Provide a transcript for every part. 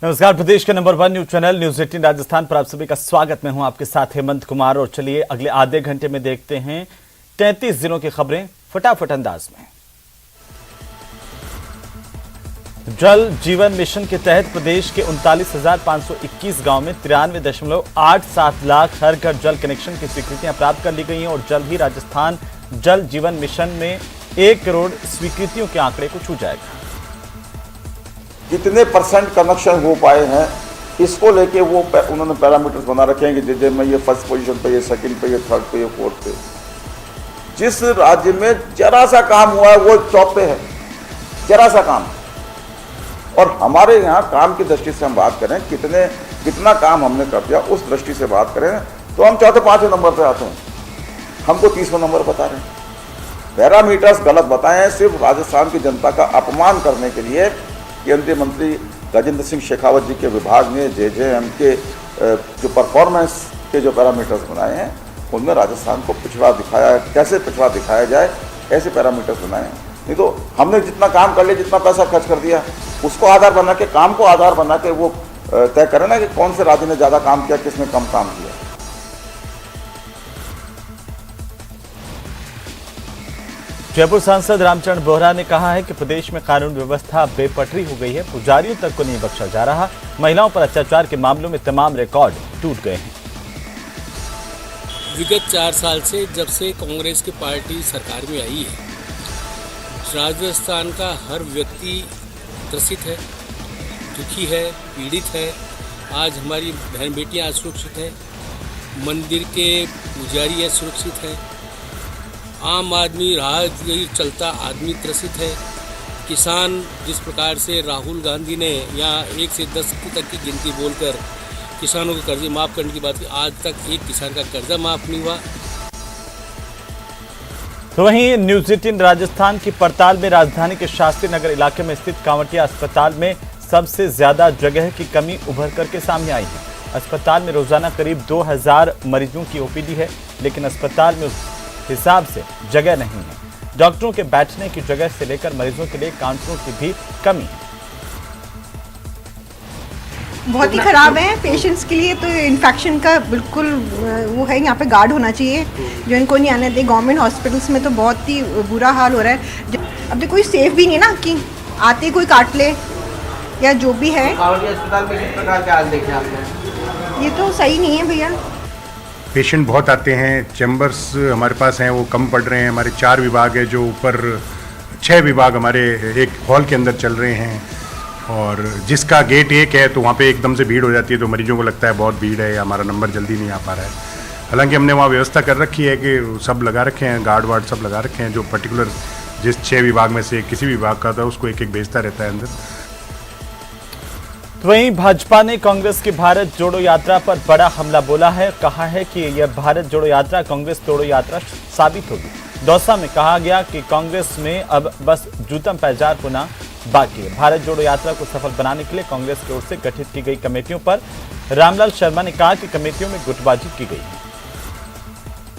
नमस्कार, प्रदेश के number 1 news channel news 18 Rajasthan पर आप सभी का स्वागत। मैं हूं आपके साथ हेमंत कुमार और चलिए अगले आधे घंटे में देखते हैं 33 जिलों की खबरें फटाफट अंदाज में। जल जीवन मिशन के तहत प्रदेश के 39,521 गांव में 93.87 लाख हर घर जल कनेक्शन की स्वीकृतियां प्राप्त कर ली गई हैं और जल्द ही राजस्थान जल जीवन मिशन में 1 करोड़ स्वीकृतियों के आंकड़े को छू जाएगा। कितने परसेंट कनेक्शन हो पाए हैं इसको लेके वो उन्होंने पैरामीटर्स बना रखे हैं कि जैसे में ये फर्स्ट पोजीशन पे, ये सेकंड पे, ये थर्ड पे, ये फोर्थ पे। जिस राज्य में जरा सा काम हुआ है वो टॉप पे है, जरा सा काम। और हमारे यहाँ काम की दृष्टि से हम बात करें कितना काम हमने कर दिया, उस दृष्टि से बात करें तो हम 4-5 नंबर पे आते हैं। हमको 30वां नंबर बता रहे हैं। पैरामीटर्स गलत बताए हैं सिर्फ राजस्थान की जनता का अपमान करने के लिए। केंद्रीय मंत्री गजेंद्र सिंह शेखावत जी के विभाग ने JJM के जो परफॉर्मेंस के जो पैरामीटर्स बनाए हैं उनमें राजस्थान को पिछड़ा दिखाया है। कैसे पिछड़ा दिखाया जाए ऐसे पैरामीटर्स बनाए हैं। नहीं तो हमने जितना काम कर लिया, जितना पैसा खर्च कर दिया, उसको आधार बना के, काम को आधार बना के वो तय करें ना कि कौन से राज्य ने ज़्यादा काम किया, किसने कम काम किया। जयपुर सांसद रामचरण बोहरा ने कहा है कि प्रदेश में कानून व्यवस्था बेपटरी हो गई है, पुजारियों तक को नहीं बख्शा जा रहा। महिलाओं पर अत्याचार के मामलों में तमाम रिकॉर्ड टूट गए हैं। विगत 4 साल से जब से कांग्रेस की पार्टी सरकार में आई है, राजस्थान का हर व्यक्ति त्रसित है, दुखी है, पीड़ित है। आज हमारी बहन बेटियां असुरक्षित है, मंदिर के पुजारी असुरक्षित है, आम आदमी राहगीर चलता आदमी त्रसित है। किसान जिस प्रकार से राहुल गांधी ने यहाँ 1 से 10 तक की गिनती बोलकर किसानों के कर्जे माफ़ करने की बात की, आज तक एक किसान का कर्जा माफ़ नहीं हुआ। तो वहीं न्यूज 18 राजस्थान की पड़ताल में राजधानी के शास्त्री नगर इलाके में स्थित कांवटिया अस्पताल में सबसे ज्यादा जगह की कमी उभर करके सामने आई है। अस्पताल में रोजाना करीब 2000 मरीजों की OPD है, लेकिन अस्पताल में उस हिसाब से जगह नहीं है। डॉक्टरों के बैठने की जगह से लेकर मरीजों के लिए काउंटरों की भी कमी है। बहुत ही खराब है पेशेंट्स के लिए। तो इन्फेक्शन का बिल्कुल वो है, यहाँ पे गार्ड होना चाहिए जो इनको नहीं आने दे। गवर्नमेंट हॉस्पिटल्स में तो बहुत ही बुरा हाल हो रहा है। अब तो कोई सेफ भी नहीं ना कि आते कोई काट ले या जो भी है। अस्पताल में किस प्रकार के हाल देखे आपने? ये तो सही नहीं है भैया। पेशेंट बहुत आते हैं, चैम्बर्स हमारे पास हैं वो कम पड़ रहे हैं। हमारे 4 विभाग है, जो ऊपर 6 विभाग हमारे एक हॉल के अंदर चल रहे हैं। और जिसका गेट 1 है तो वहाँ पे एकदम से भीड़ हो जाती है, तो मरीजों को लगता है बहुत भीड़ है या हमारा नंबर जल्दी नहीं आ पा रहा है। हालांकि हमने वहाँ व्यवस्था कर रखी है कि सब लगा रखे हैं, गार्ड वार्ड सब लगा रखे हैं। जो पर्टिकुलर जिस 6 विभाग में से किसी विभाग का था उसको एक भेजता रहता है अंदर। तो वहीं भाजपा ने कांग्रेस की भारत जोड़ो यात्रा पर बड़ा हमला बोला है। कहा है कि यह भारत जोड़ो यात्रा कांग्रेस तोड़ो यात्रा साबित होगी। दौसा में कहा गया कि कांग्रेस में अब बस जूतम पैजार पुना बाकी है। भारत जोड़ो यात्रा को सफल बनाने के लिए कांग्रेस की ओर से गठित की गई कमेटियों पर रामलाल शर्मा ने कहा कि कमेटियों में गुटबाजी की गई है।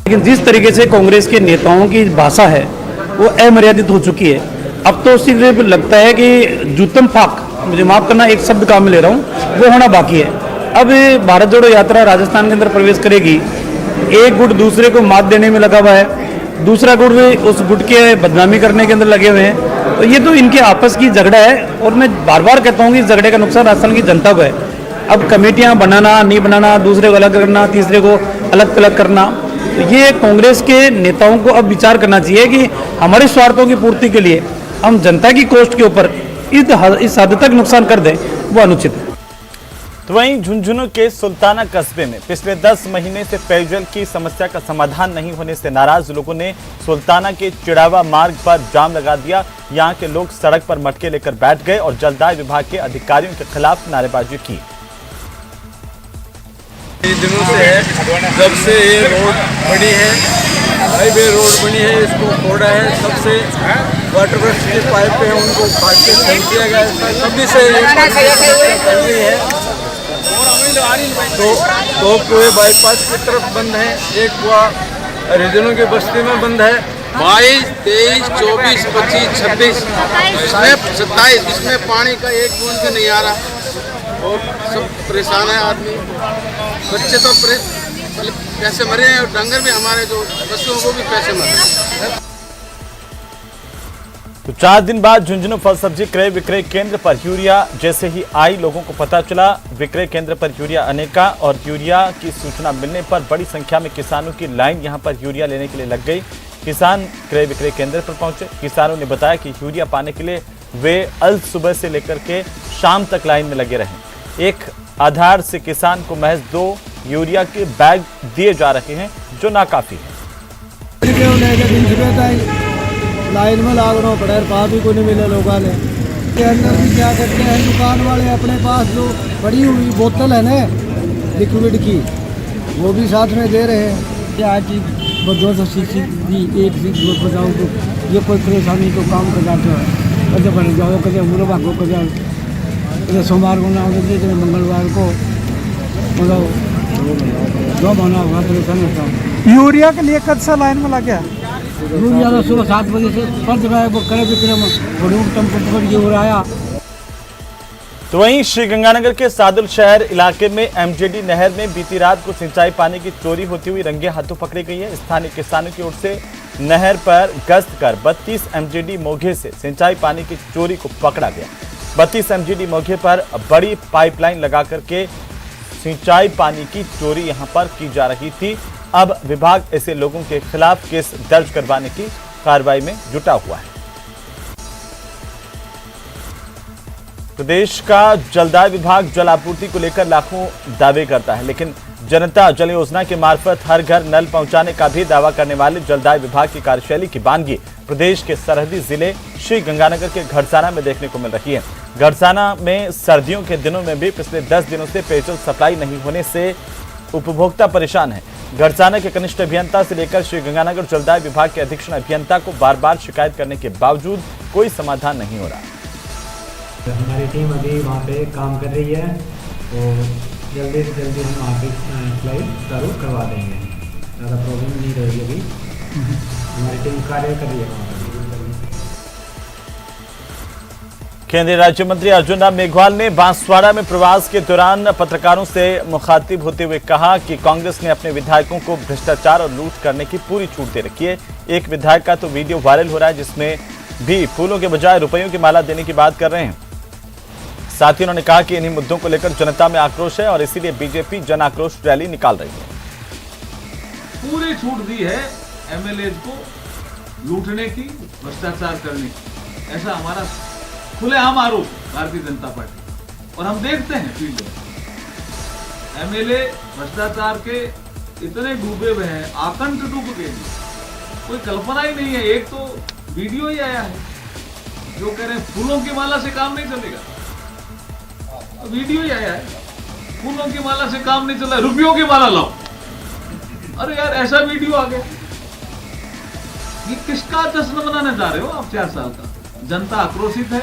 लेकिन जिस तरीके से कांग्रेस के नेताओं की भाषा है वो अमर्यादित हो चुकी है। अब तो सिर्फ लगता है कि जूतम फाक, मुझे माफ करना एक शब्द काम में ले रहा हूँ, वो होना बाकी है। अब भारत जोड़ो यात्रा राजस्थान के अंदर प्रवेश करेगी। एक गुट दूसरे को मात देने में लगा हुआ है, दूसरा गुट भी उस गुट के बदनामी करने के अंदर लगे हुए हैं। तो ये तो इनके आपस की झगड़ा है और मैं बार बार कहता हूँ कि इस झगड़े का नुकसान राजस्थान की जनता को है। अब कमेटियाँ बनाना नहीं बनाना, दूसरे को अलग करना, तीसरे को अलग अलग करना, तो ये कांग्रेस के नेताओं को अब विचार करना चाहिए कि हमारे स्वार्थों की पूर्ति के लिए हम जनता की कोष्ठ के ऊपर इस हद तक नुकसान कर दें, वो अनुचित है। तो वहीं झुंझुनू के सुल्ताना कस्बे में पिछले 10 महीने से पेयजल की समस्या का समाधान नहीं होने से नाराज लोगों ने सुल्ताना के चिड़ावा मार्ग पर जाम लगा दिया। यहां के लोग सड़क पर मटके लेकर बैठ गए और जलदाय विभाग के अधिकारियों के खिलाफ नारेबाजी की। दिनों से है, जब से ये रोड बनी है, हाईवे रोड बनी है, इसको तोड़ा है, तब से वाटर वर्क्स के पाइप पे उनको काट के फेंक दिया गया है। तभी से ये चल रही है। तो कुएं बाईपास की तरफ बंद है, एक कुआ हरिजनों की बस्ती में बंद है। 22, 23, 24, 25, 26, 27 इसमें पानी का एक बूंद भी नहीं आ रहा। और सब परेशान है आदमी, बच्चे तो पैसे मरे हैं और डंगर भी हमारे जो पशु वो भी पैसे मरे हैं। तो 4 दिन बाद झुंझुनू फल सब्जी क्रय विक्रय केंद्र पर यूरिया जैसे ही आई, लोगों को पता चला विक्रय केंद्र पर यूरिया आने का, और यूरिया की सूचना मिलने पर बड़ी संख्या में किसानों की लाइन यहां पर यूरिया लेने के लिए लग गई। किसान क्रय विक्रय केंद्र पर पहुंचे। किसानों ने बताया कि यूरिया पाने के लिए वे अल सुबह से लेकर के शाम तक लाइन में लगे रहे। एक आधार से किसान को महज 2 यूरिया के बैग दिए जा रहे हैं, जो नाकाफी है। लाइन में लागना पड़ा है, कहा भी कोई नहीं मिले लोगों ने। के अंदर भी क्या करते हैं दुकान वाले, अपने पास जो पड़ी हुई बोतल है ना लिक्विड की, वो भी साथ में दे रहे हैं। क्या कि 200 सीसी एक सीसी बचाओ तो ये कोई परेशानी तो काम कर जाते हैं। कभी बन जाओ, कभी बुरा भागो, कभी सोमवार को ना होगी, कभी मंगलवार को, मतलब 2 महीना हुआ परेशान होता हूँ। यूरिया के लिए कब से लाइन में लग गया? यूरिया सुबह 7 बजे से फर्ज गए वो करे विक्रय में हो रहा। तो वहीं श्रीगंगानगर के सादुल शहर इलाके में एमजेडी नहर में बीती रात को सिंचाई पानी की चोरी होती हुई रंगे हाथों पकड़ी गई है। स्थानीय किसानों की ओर से नहर पर गश्त कर 32 एमजेडी मोघे से सिंचाई पानी की चोरी को पकड़ा गया। 32 एमजेडी मोघे पर बड़ी पाइपलाइन लगा करके सिंचाई पानी की चोरी यहां पर की जा रही थी। अब विभाग ऐसे लोगों के खिलाफ केस दर्ज करवाने की कार्रवाई में जुटा हुआ है। प्रदेश का जलदाय विभाग जल आपूर्ति को लेकर लाखों दावे करता है, लेकिन जनता जल योजना के मार्फत हर घर नल पहुंचाने का भी दावा करने वाले जलदाय विभाग की कार्यशैली की वानगी प्रदेश के सरहदी जिले श्री गंगानगर के घड़साना में देखने को मिल रही है। घड़साना में सर्दियों के दिनों में भी पिछले 10 दिनों से पेयजल सप्लाई नहीं होने से उपभोक्ता परेशान है। घड़साना के कनिष्ठ अभियंता से लेकर श्री गंगानगर जलदाय विभाग के अधीक्षण अभियंता को बार बार शिकायत करने के बावजूद कोई समाधान नहीं हो रहा। हमारी टीम अभी वहाँ पे काम कर रही है, तो जल्दी से जल्दी हम वहाँ पे सप्लाई चालू करवा देंगे, ज़्यादा प्रॉब्लम नहीं रहेगी। अभी हमारी टीम कार्य कर रही है वहाँ पर। केंद्रीय राज्य मंत्री अर्जुन राम मेघवाल ने बांसवाड़ा में प्रवास के दौरान पत्रकारों से मुखातिब होते हुए कहा कि कांग्रेस ने अपने विधायकों को भ्रष्टाचार और लूट करने की पूरी छूट दे रखी है। एक विधायक का तो वीडियो वायरल हो रहा है जिसमें भी फूलों के बजाय रुपयों की माला देने की बात कर रहे हैं। साथ ही उन्होंने कहा कि इन्हीं मुद्दों को लेकर जनता में आक्रोश है और इसीलिए बीजेपी जन आक्रोश रैली निकाल रही है। पूरी छूट दी है एमएलए को लूटने की, भ्रष्टाचार करने की, ऐसा हमारा खुलेआम आरोप भारतीय जनता पार्टी। और हम देखते हैं फील्ड में एमएलए भ्रष्टाचार के इतने डूबे हुए हैं, आकंठ डूब गए, कोई कल्पना ही नहीं है। एक तो वीडियो ही आया है जो कह रहे हैं फूलों की माला से काम नहीं चलेगा, वीडियो ही आया है फूलों की माला से काम नहीं चला, रुपयों की माला लाओ। अरे यार ऐसा वीडियो आ गया, ये किसका जश्न मनाने जा रहे हो आप 4 साल का? जनता आक्रोशित है।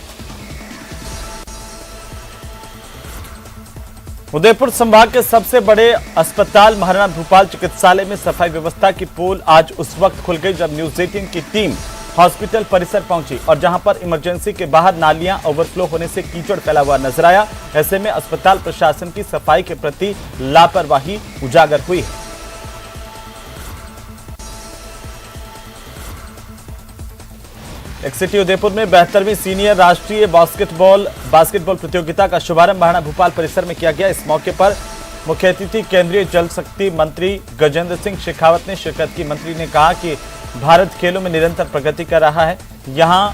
उदयपुर संभाग के सबसे बड़े अस्पताल महाराणा भूपाल चिकित्सालय में सफाई व्यवस्था की पोल आज उस वक्त खुल गई जब न्यूज 18 की टीम हॉस्पिटल परिसर पहुंची और जहां पर इमरजेंसी के बाहर नालियां ओवरफ्लो होने से कीचड़ फैला हुआ नजर आया। ऐसे में अस्पताल प्रशासन की सफाई के प्रति लापरवाही उजागर हुई है। एक्सिटी उदयपुर में 72वीं सीनियर राष्ट्रीय बास्केटबॉल प्रतियोगिता का शुभारंभ महाराणा भूपाल परिसर में किया गया। इस मौके पर मुख्य अतिथि केंद्रीय जल शक्ति मंत्री गजेंद्र सिंह शेखावत ने शिरकत की। मंत्री ने कहा कि भारत खेलों में निरंतर प्रगति कर रहा है। यहां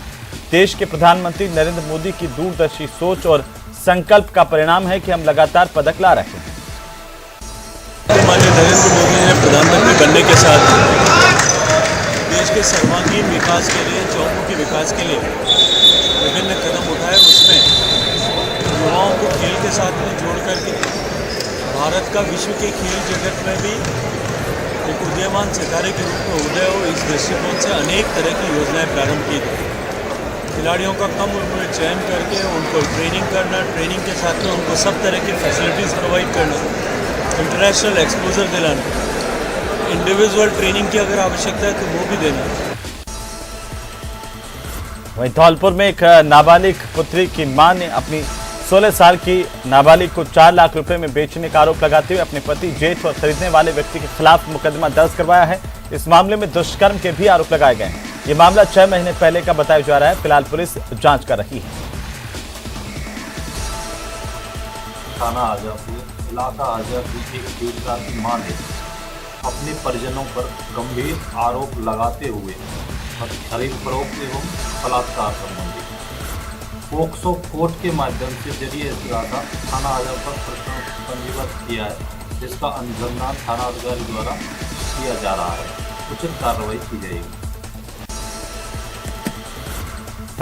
देश के प्रधानमंत्री नरेंद्र मोदी की दूरदर्शी सोच और संकल्प का परिणाम है कि हम लगातार पदक ला रहे हैं। माननीय नरेंद्र मोदी ने प्रधानमंत्री बनने के साथ देश के सर्वांगीण विकास के लिए, चौमुखी विकास के लिए विभिन्न कदम उठाए। उसमें युवाओं को खेल के साथ में जोड़ करके भारत का विश्व के खेल जगत में भी एक उदीयमान सितारे के रूप में उदय हो, इस दृष्टिकोण से अनेक तरह की योजनाएं प्रारंभ की गई। खिलाड़ियों का कम उम्र में चयन करके उनको ट्रेनिंग करना, ट्रेनिंग के साथ में उनको सब तरह की फैसिलिटीज़ प्रोवाइड करना, इंटरनेशनल एक्सपोजर दिलाना, इंडिविजुअल ट्रेनिंग की अगर आवश्यकता है तो वो भी देना। वहीं धौलपुर में एक नाबालिग पुत्री की मां ने अपनी 16 साल की नाबालिग को 4 लाख रुपए में बेचने का आरोप लगाते हुए अपने पति, जेठ और खरीदने वाले व्यक्ति के खिलाफ मुकदमा दर्ज करवाया है। इस मामले में दुष्कर्म के भी आरोप लगाए गए हैं। ये मामला 6 महीने पहले का बताया जा रहा है। फिलहाल पुलिस जांच कर रही है। थाना आजापुर इलाका आजापुर की पीड़िता की मां ने अपने परिजनों पर गंभीर आरोप लगाते हुए खरीद फरोख्त एवं बलात्कार संबंधी पोक्सो कोर्ट के माध्यम से जरिए इस इलाका थाना आजापुर पर प्रकरण पंजीबद्ध किया है, जिसका अनुसंधान थाना अधिकारी द्वारा किया जा रहा है। उचित कार्रवाई की जाएगी।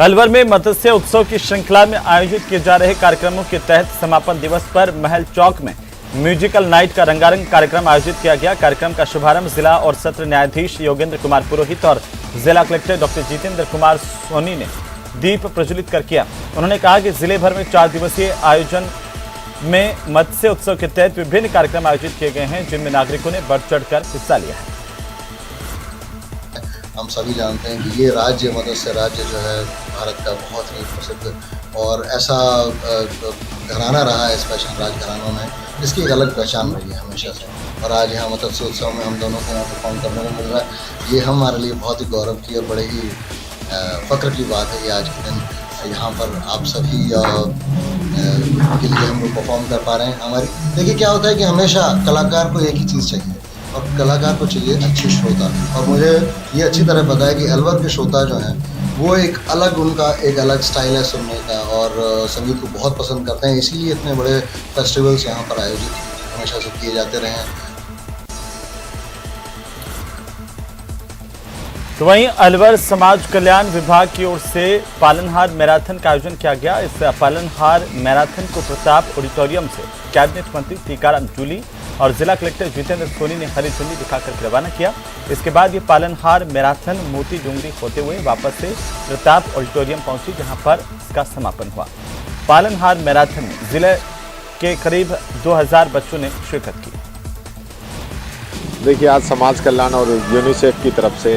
अलवर में मत्स्य उत्सव की श्रृंखला में आयोजित किए जा रहे कार्यक्रमों के तहत समापन दिवस पर महल चौक में म्यूजिकल नाइट का रंगारंग कार्यक्रम आयोजित किया गया। कार्यक्रम का शुभारंभ जिला और सत्र न्यायाधीश योगेंद्र कुमार पुरोहित और जिला कलेक्टर डॉक्टर जितेंद्र कुमार सोनी ने दीप प्रज्वलित कर किया। उन्होंने कहा कि जिले भर में 4 दिवसीय आयोजन में मत्स्य उत्सव के तहत विभिन्न कार्यक्रम आयोजित किए गए हैं, जिनमें नागरिकों ने बढ़ चढ़कर हिस्सा लिया है। हम सभी जानते हैं कि ये राज्य मत्स्य राज्य जो है भारत का बहुत ही प्रसिद्ध और ऐसा घराना रहा है स्पेशल राजघरानों में, जिसकी एक अलग पहचान रही है हमेशा से। और आज यहाँ मत्स्य उत्सव में हम दोनों को यहाँ परफॉर्म करने को मिल रहा है, ये हमारे लिए बहुत ही गौरव की और बड़े ही फ़ख्र की बात है कि आज के दिन यहाँ पर आप सभी के लिए हम लोग परफॉर्म कर पा रहे हैं। हमारी देखिए क्या होता है कि हमेशा कलाकार को एक ही चीज़ चाहिए और कलाकार को चाहिए अच्छी श्रोता। और मुझे ये अच्छी तरह पता है कि अलवर के श्रोता जो हैं वो एक अलग उनका एक अलग स्टाइल है सुनने का और संगीत को बहुत पसंद करते हैं, इसीलिए इतने बड़े फेस्टिवल्स यहाँ पर आयोजित हमेशा से किए जाते रहे हैं। तो वहीं अलवर समाज कल्याण विभाग की ओर से पालनहार मैराथन का आयोजन किया गया। इस पालनहार मैराथन को प्रताप ऑडिटोरियम से कैबिनेट मंत्री टीकाराम जूली और जिला कलेक्टर जितेंद्र सोनी ने हरी झंडी दिखाकर रवाना किया। इसके बाद ये पालनहार मैराथन मोती डूंगरी होते हुए वापस से प्रताप ऑडिटोरियम पहुंची, जहां पर इसका समापन हुआ। पालनहार मैराथन में जिले के करीब 2000 बच्चों ने शिरकत की। देखिए, आज समाज कल्याण और यूनिसेफ की तरफ से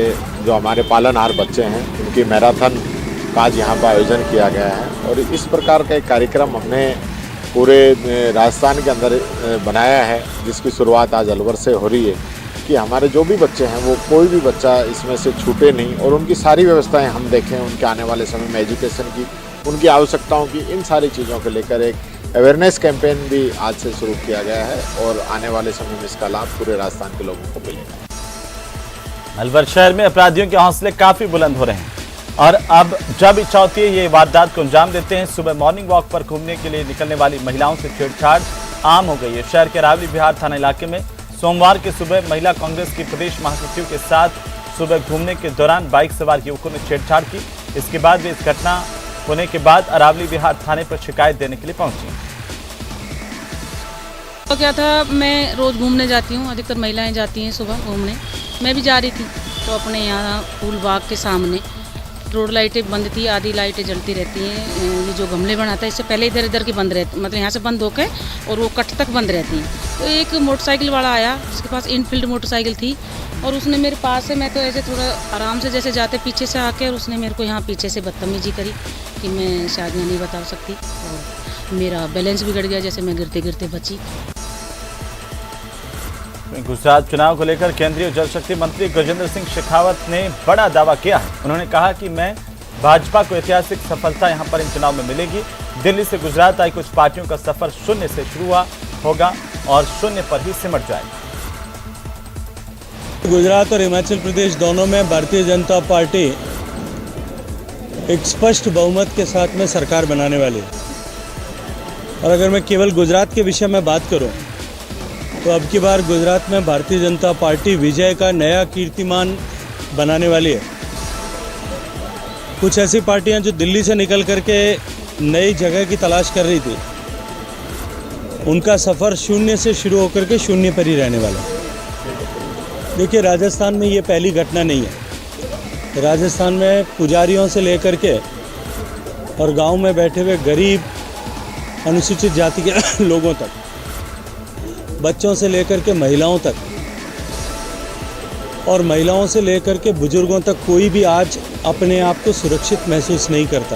जो हमारे पालनहार बच्चे हैं उनकी मैराथन का आज यहाँ पर आयोजन किया गया है। और इस प्रकार का एक कार्यक्रम हमने पूरे राजस्थान के अंदर बनाया है, जिसकी शुरुआत आज अलवर से हो रही है कि हमारे जो भी बच्चे हैं वो कोई भी बच्चा इसमें से छूटे नहीं और उनकी सारी व्यवस्थाएं हम देखें, उनके आने वाले समय में एजुकेशन की, उनकी आवश्यकताओं की, इन सारी चीज़ों को लेकर एक अवेयरनेस कैंपेन भी आज से शुरू किया गया है और आने वाले समय में इसका लाभ पूरे राजस्थान के लोगों को मिलेगा। अलवर शहर में अपराधियों के हौसले काफी बुलंद हो रहे हैं और अब जब इच्छा होती है ये वारदात को अंजाम देते हैं। सुबह मॉर्निंग वॉक पर घूमने के लिए निकलने वाली महिलाओं से छेड़छाड़ आम हो गई है। शहर के अरावली विहार थाना इलाके में सोमवार की सुबह महिला कांग्रेस की प्रदेश महासचिव के साथ सुबह घूमने के दौरान बाइक सवार युवकों ने छेड़छाड़ की। इसके बाद वे इस घटना होने के बाद अरावली विहार थाने पर शिकायत देने के लिए पहुंची। तो क्या था, मैं रोज़ घूमने जाती हूँ, अधिकतर महिलाएं जाती हैं सुबह घूमने, मैं भी जा रही थी। तो अपने यहाँ फूल बाग के सामने रोड लाइटें बंद थी, आधी लाइटें जलती रहती हैं। ये जो गमले बनाता है इससे पहले इधर इधर की बंद रहती, मतलब यहाँ से बंद होकर और वो कट तक बंद रहती हैं। तो एक मोटरसाइकिल वाला आया जिसके पास इनफील्ड मोटरसाइकिल थी और उसने मेरे पास से, मैं तो ऐसे थोड़ा आराम से जैसे जाते पीछे से आके, और उसने मेरे को यहाँ पीछे से बदतमीजी करी कि मैं शायद यहाँ नहीं बता सकती और मेरा बैलेंस बिगड़ गया, जैसे मैं गिरते गिरते बची। गुजरात चुनाव को लेकर केंद्रीय जल शक्ति मंत्री गजेंद्र सिंह शेखावत ने बड़ा दावा किया है। उन्होंने कहा कि मैं भाजपा को ऐतिहासिक सफलता यहां पर इन चुनाव में मिलेगी। दिल्ली से गुजरात आई कुछ पार्टियों का सफर शून्य से शुरू होगा और शून्य पर ही सिमट जाएगा। गुजरात और हिमाचल प्रदेश दोनों में भारतीय जनता पार्टी एक स्पष्ट बहुमत के साथ में सरकार बनाने वाली है। और अगर मैं केवल गुजरात के विषय में बात करूं तो अब की बार गुजरात में भारतीय जनता पार्टी विजय का नया कीर्तिमान बनाने वाली है। कुछ ऐसी पार्टियां जो दिल्ली से निकल करके नई जगह की तलाश कर रही थी, उनका सफ़र शून्य से शुरू होकर के शून्य पर ही रहने वाला है। देखिए, राजस्थान में ये पहली घटना नहीं है। राजस्थान में पुजारियों से लेकर के और गांव में बैठे हुए गरीब अनुसूचित जाति के लोगों तक, बच्चों से लेकर के महिलाओं तक और महिलाओं से लेकर के बुजुर्गों तक कोई भी आज अपने आप को सुरक्षित महसूस नहीं करता।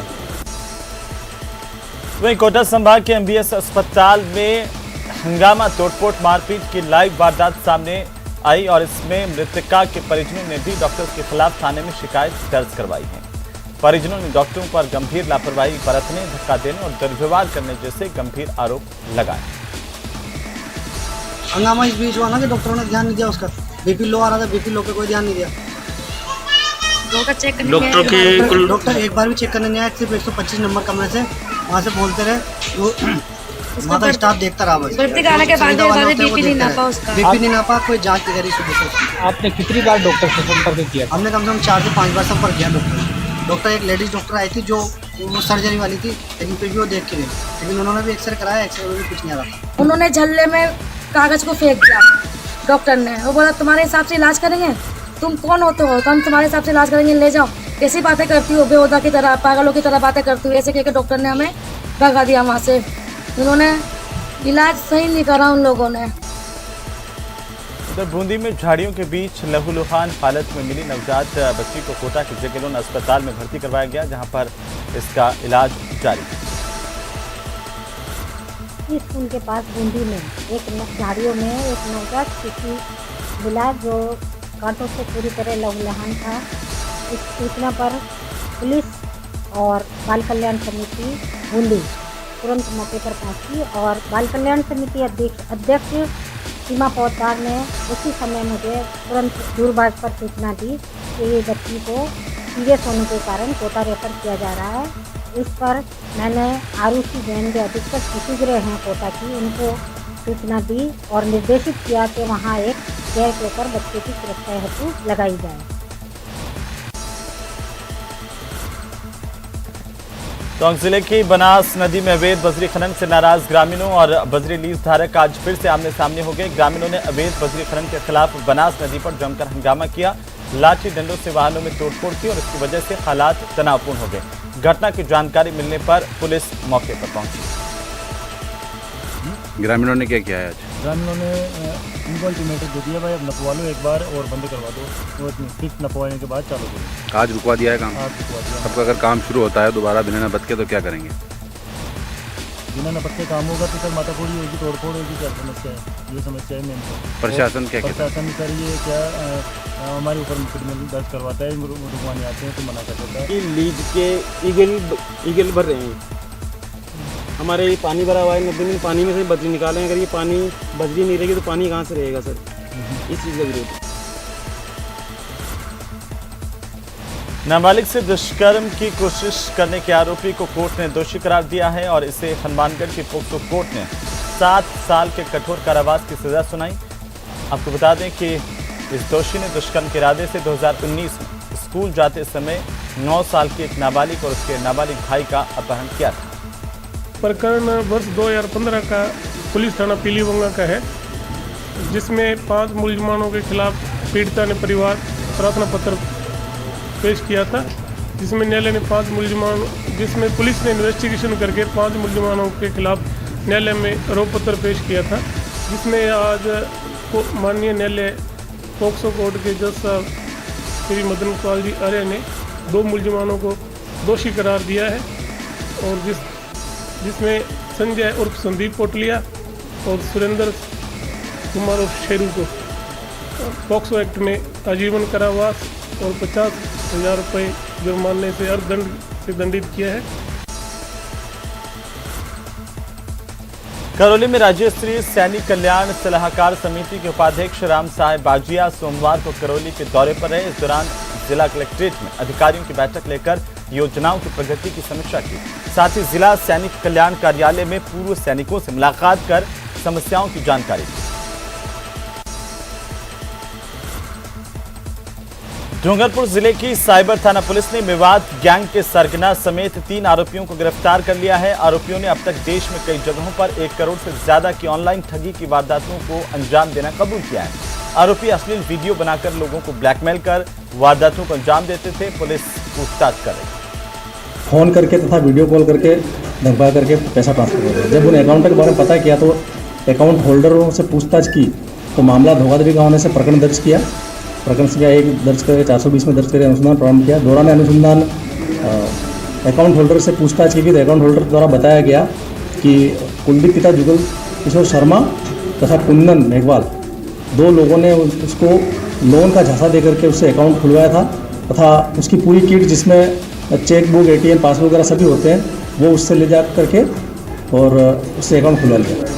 वहीं कोटा संभाग के MBS अस्पताल में हंगामा तोड़फोड़ मारपीट की लाइव वारदात सामने आई और इसमें मृतका के परिजनों ने भी डॉक्टर्स के खिलाफ थाने में शिकायत दर्ज करवाई है। परिजनों ने डॉक्टरों पर गंभीर लापरवाही बरतने, धक्का देने और दुर्व्यवहार करने जैसे गंभीर आरोप लगाए। हंगामा इस बीच हुआ ना कि डॉक्टरों ने ध्यान नहीं दिया, उसका BP लो आ रहा था, BP लो पे कोई ध्यान नहीं दिया। डॉक्टर एक बार भी चेक करने नहीं आया, सिर्फ 125 नंबर कमरे से वहाँ से बोलते रहे, वो माता स्टाफ देखता रहा बस। BP नहीं नापा, कोई जांच नहीं करी सुबह से। आपने कितनी बार डॉक्टर से संपर्क किया? हमने कम से कम 4 से 5 बार संपर्क किया। डॉक्टर एक लेडीज डॉक्टर आई थी जो वो सर्जरी वाली थी, लेकिन फिर भी वो देख के गई, लेकिन उन्होंने भी एक्सरे कराया, एक्सरे में भी कुछ नहीं आ रहा। उन्होंने झल्ले में कागज को फेंक दिया डॉक्टर ने, वो बोला तुम्हारे हिसाब से इलाज करेंगे, तुम कौन होते हो, हम तुम्हारे हिसाब से इलाज करेंगे, ले जाओ। कैसी बातें करती हो, बेहुदा की तरह, पागलों की तरह बातें करती हो, ऐसे कहकर डॉक्टर ने हमें भगा दिया वहाँ से। उन्होंने इलाज सही नहीं करा उन लोगों ने। उधर बूंदी में झाड़ियों के बीच लहूलुहान हालत में मिली नवजात बच्ची को कोटा के जगेलोन अस्पताल में भर्ती करवाया गया, जहां पर इसका इलाज जारी है। स्कूल के पास बूंदी में एक झाड़ियों में एक नवजात शिशु मिला जो कांटों से पूरी तरह लहूलुहान था। इस सूचना पर पुलिस और बाल कल्याण समिति बूंदी तुरंत मौके पर पहुंची और बाल कल्याण समिति अध्यक्ष सीमा पौधार ने उसी समय मुझे तुरंत दूरभाष पर सूचना दी कि ये बच्ची को सीरियस होने के कारण कोटा रेफर किया जा रहा है। इस पर मैंने आरुषि जैन जो अधीक्षक शिशु गृह हैं कोटा की, उनको सूचना दी और निर्देशित किया कि वहाँ एक केयर टेकर बच्चे की सुरक्षा हेतु लगाई जाए। टोंक जिले की बनास नदी में अवैध बजरी खनन से नाराज ग्रामीणों और बजरी लीज धारक आज फिर से आमने सामने हो गए। ग्रामीणों ने अवैध बजरी खनन के खिलाफ बनास नदी पर जमकर हंगामा किया, लाठी डंडों से वाहनों में तोड़फोड़ की और इसकी वजह से हालात तनावपूर्ण हो गए। घटना की जानकारी मिलने पर पुलिस मौके पर पहुंची। ग्रामीणों ने क्या किया है आज? ग्रामीणों ने इनको अल्टीमेटम दे दिया, भाई अब नपवा लो एक बार और बंद करवा दो, तो फिर नपवाने के बाद चालू करो। आज रुकवा दिया है काम? आज रुकवा दिया। अब अगर काम शुरू होता है दोबारा बिना नपत के तो क्या करेंगे? बिना नपत के काम होगा तो सर मातापूरी होगी, तोड़फोड़ होगी, क्या समस्या है? ये समस्या है मेन। प्रशासन क्या कहता है? प्रशासन सर ये क्या हमारे ऊपर मुकदमे दर्ज करवाता है, रुकवाने आते हैं तो मना कर देता है। लीज के ईगल भर रहे हैं, हमारे पानी भरा हुआ है, नदी में पानी में से बजरी निकालें, अगर ये पानी बजरी नहीं रहेगी तो पानी कहाँ से रहेगा सर? इस चीज़ का विरोध है। नाबालिग से दुष्कर्म की कोशिश करने के आरोपी को कोर्ट ने दोषी करार दिया है और इसे हनुमानगढ़ की पोक्सो कोर्ट ने 7 साल के कठोर कारावास की सजा सुनाई। आपको बता दें कि इस दोषी ने दुष्कर्म के इरादे से 2019 में स्कूल जाते समय 9 साल की एक नाबालिग और उसके नाबालिग भाई का अपहरण किया था। प्रकरण वर्ष 2015 का पुलिस थाना पीलीबंगा का है, जिसमें 5 मुलजमानों के खिलाफ पीड़िता ने परिवार प्रार्थना पत्र पेश किया था, जिसमें न्यायालय ने 5 मुलजमान जिसमें पुलिस ने इन्वेस्टिगेशन करके 5 मुलजमानों के खिलाफ न्यायालय में आरोप पत्र पेश किया था, जिसमें आज माननीय न्यायालय पोक्सो कोर्ट के जज साहब श्री मदन पाल जी आर्य ने 2 मुलजमानों को दोषी करार दिया है और जिसमें संजय उर्फ संदीप पोटलिया और सुरेंद्र कुमार उर्फ शेरू को पॉक्सो एक्ट में आजीवन कारावास और 50,000 रुपये जुर्माने से अर्थदंड से दंडित किया है। करौली में राज्य स्तरीय सैनिक कल्याण सलाहकार समिति के उपाध्यक्ष राम साहेब बाजिया सोमवार को करौली के दौरे पर रहे। इस दौरान जिला कलेक्ट्रेट में अधिकारियों की बैठक लेकर योजनाओं की प्रगति की समीक्षा की, साथ ही जिला सैनिक कल्याण कार्यालय में पूर्व सैनिकों से मुलाकात कर समस्याओं की जानकारी दी। डूंगरपुर जिले की साइबर थाना पुलिस ने मेवात गैंग के सरगना समेत 3 आरोपियों को गिरफ्तार कर लिया है। आरोपियों ने अब तक देश में कई जगहों पर 1 करोड़ से ज्यादा की ऑनलाइन ठगी की वारदातों को अंजाम देना कबूल किया है। आरोपी अश्लील वीडियो बनाकर लोगों को ब्लैकमेल कर वारदातों को अंजाम देते थे। पुलिस पूछताछ कर रही है। फ़ोन करके तथा वीडियो कॉल करके धमका करके पैसा ट्रांसफर कर रहे हैं। जब उन अकाउंट के बारे में पता किया तो अकाउंट होल्डरों से पूछताछ की तो मामला धोखाधड़ी का होने से प्रकरण दर्ज किया। प्रकरण संख्या 1 दर्ज करके 420 में दर्ज करके अनुसंधान प्रारंभ किया। दौरान अनुसंधान अकाउंट होल्डर से पूछताछ की गई तो अकाउंट होल्डर द्वारा बताया गया कि कुलदीप पिता जुगल किशोर शर्मा तथा कुंदन मेघवाल 2 लोगों ने उसको लोन का झांसा दे करके उससे अकाउंट खुलवाया था तथा उसकी पूरी किट जिसमें चेकबुक, ATM, पासबुक वगैरह सभी होते हैं वो उससे ले जा करके और उससे अकाउंट खुलवा लिया।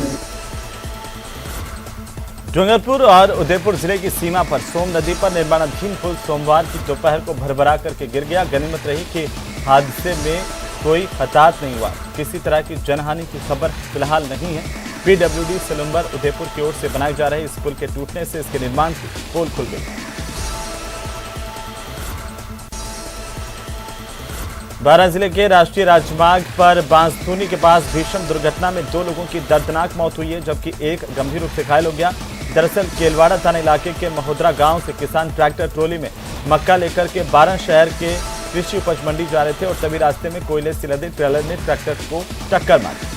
डूंगरपुर और उदयपुर जिले की सीमा पर सोम नदी पर निर्माणाधीन पुल सोमवार की दोपहर को भरभरा करके गिर गया। गनीमत रही कि हादसे में कोई हताहत नहीं हुआ। किसी तरह की जनहानि की खबर फिलहाल नहीं है। PWD सलुम्बर उदयपुर की ओर से बनाए जा रहे इस पुल के टूटने से इसके निर्माण की पोल खुल गई। बारां जिले के राष्ट्रीय राजमार्ग पर बांसधुनी के पास भीषण दुर्घटना में 2 लोगों की दर्दनाक मौत हुई है, जबकि एक गंभीर रूप से घायल हो गया। दरअसल केलवाड़ा थाना इलाके के महोदरा गांव से किसान ट्रैक्टर ट्रॉली में मक्का लेकर के बारां शहर के कृषि उपज मंडी जा रहे थे और तभी रास्ते में कोयले से लदे ट्रेलर ने ट्रैक्टर को टक्कर मारी।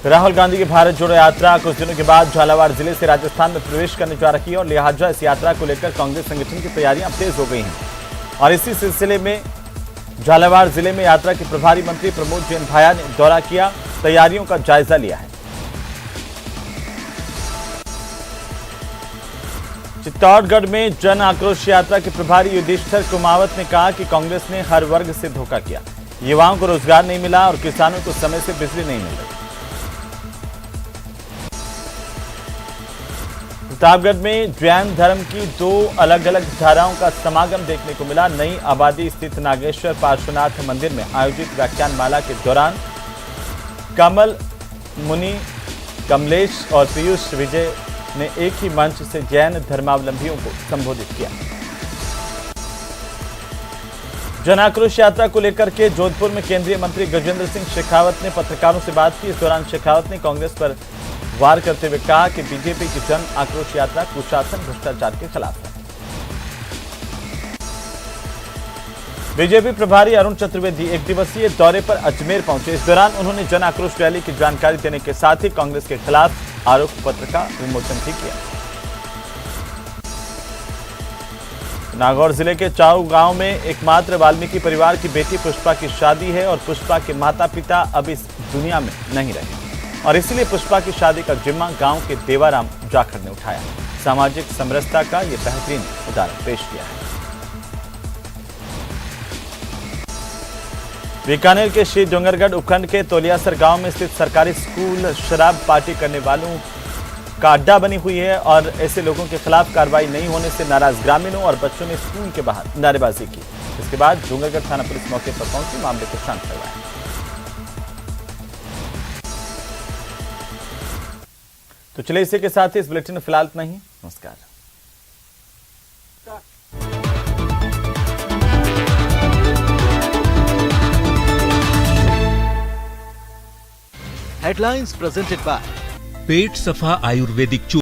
राहुल गांधी की भारत जोड़ो यात्रा कुछ दिनों के बाद झालावाड़ जिले से राजस्थान में प्रवेश करने जा रही है और लिहाजा इस यात्रा को लेकर कांग्रेस संगठन की तैयारियां तेज हो गई हैं और इसी सिलसिले में झालावाड़ जिले में यात्रा के प्रभारी मंत्री प्रमोद जैन भाया ने दौरा किया, तैयारियों का जायजा लिया है। चित्तौड़गढ़ में जन आक्रोश यात्रा के प्रभारी युधिष्ठिर कुमावत ने कहा कि कांग्रेस ने हर वर्ग से धोखा किया, युवाओं को रोजगार नहीं मिला और किसानों को समय से बिजली नहीं मिल रही। प्रतापगढ़ में जैन धर्म की 2 अलग अलग धाराओं का समागम देखने को मिला। नई आबादी स्थित नागेश्वर पार्श्वनाथ मंदिर में आयोजित व्याख्यान माला के दौरान कमल मुनि, कमलेश और पीयूष विजय ने एक ही मंच से जैन धर्मावलंबियों को संबोधित किया। जन आक्रोश यात्रा को लेकर के जोधपुर में केंद्रीय मंत्री गजेंद्र सिंह शेखावत ने पत्रकारों से बात की। इस दौरान शेखावत ने कांग्रेस पर वार करते हुए कहा कि बीजेपी की जन आक्रोश यात्रा कुशासन, भ्रष्टाचार के खिलाफ है। बीजेपी प्रभारी अरुण चतुर्वेदी 1 दिवसीय दौरे पर अजमेर पहुंचे। इस दौरान उन्होंने जन आक्रोश रैली की जानकारी देने के साथ ही कांग्रेस के खिलाफ आरोप पत्र का विमोचन भी किया। नागौर जिले के चाऊ गांव में एकमात्र वाल्मीकि परिवार की बेटी पुष्पा की शादी है और पुष्पा के माता पिता अब इस दुनिया में नहीं रहे और इसलिए पुष्पा की शादी का जिम्मा गांव के देवाराम जाखड़ ने उठाया। सामाजिक समरसता का ये बेहतरीन उदाहरण पेश किया है। बीकानेर के श्री डोंगरगढ़ उपखंड के तोलियासर गांव में स्थित सरकारी स्कूल शराब पार्टी करने वालों का अड्डा बनी हुई है और ऐसे लोगों के खिलाफ कार्रवाई नहीं होने से नाराज ग्रामीणों और बच्चों ने स्कूल के बाहर नारेबाजी की। इसके बाद डोंगरगढ़ थाना पुलिस मौके पर पहुंची, मामले को शांत करवाया। तो चलिए इसी के साथ ही इस बुलेटिन में फिलहाल इतना ही। नमस्कार। हेडलाइंस प्रेजेंटेड बाय पेट सफा आयुर्वेदिक